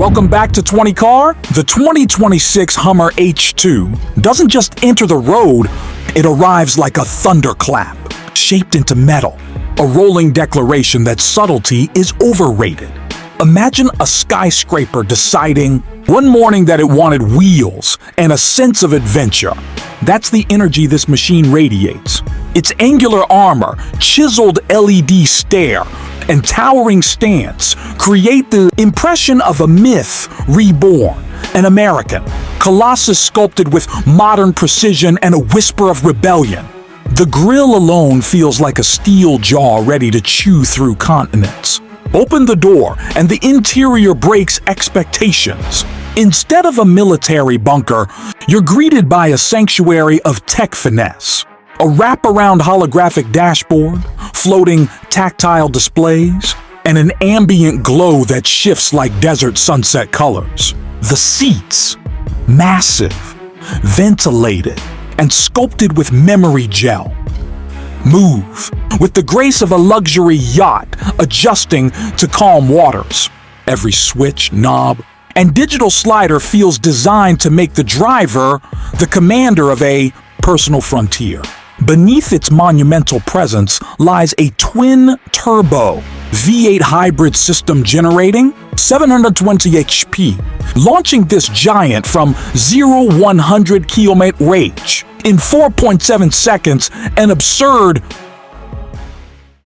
Welcome back to 20 Car. The 2026 Hummer H2 doesn't just enter the road, it arrives like a thunderclap, shaped into metal, a rolling declaration that subtlety is overrated. Imagine a skyscraper deciding one morning that it wanted wheels and a sense of adventure. That's the energy this machine radiates. Its angular armor, chiseled LED stare, and towering stance create the impression of a myth reborn, an American, colossus sculpted with modern precision and a whisper of rebellion. The grille alone feels like a steel jaw ready to chew through continents. Open the door, and the interior breaks expectations. Instead of a military bunker, you're greeted by a sanctuary of tech finesse. A wraparound holographic dashboard, floating tactile displays, and an ambient glow that shifts like desert sunset colors. The seats, massive, ventilated, and sculpted with memory gel, move with the grace of a luxury yacht adjusting to calm waters. Every switch, knob, and digital slider feels designed to make the driver the commander of a personal frontier. Beneath its monumental presence lies a twin-turbo V8 hybrid system generating 720 HP, launching this giant from 0-100 km range in 4.7 seconds, an absurd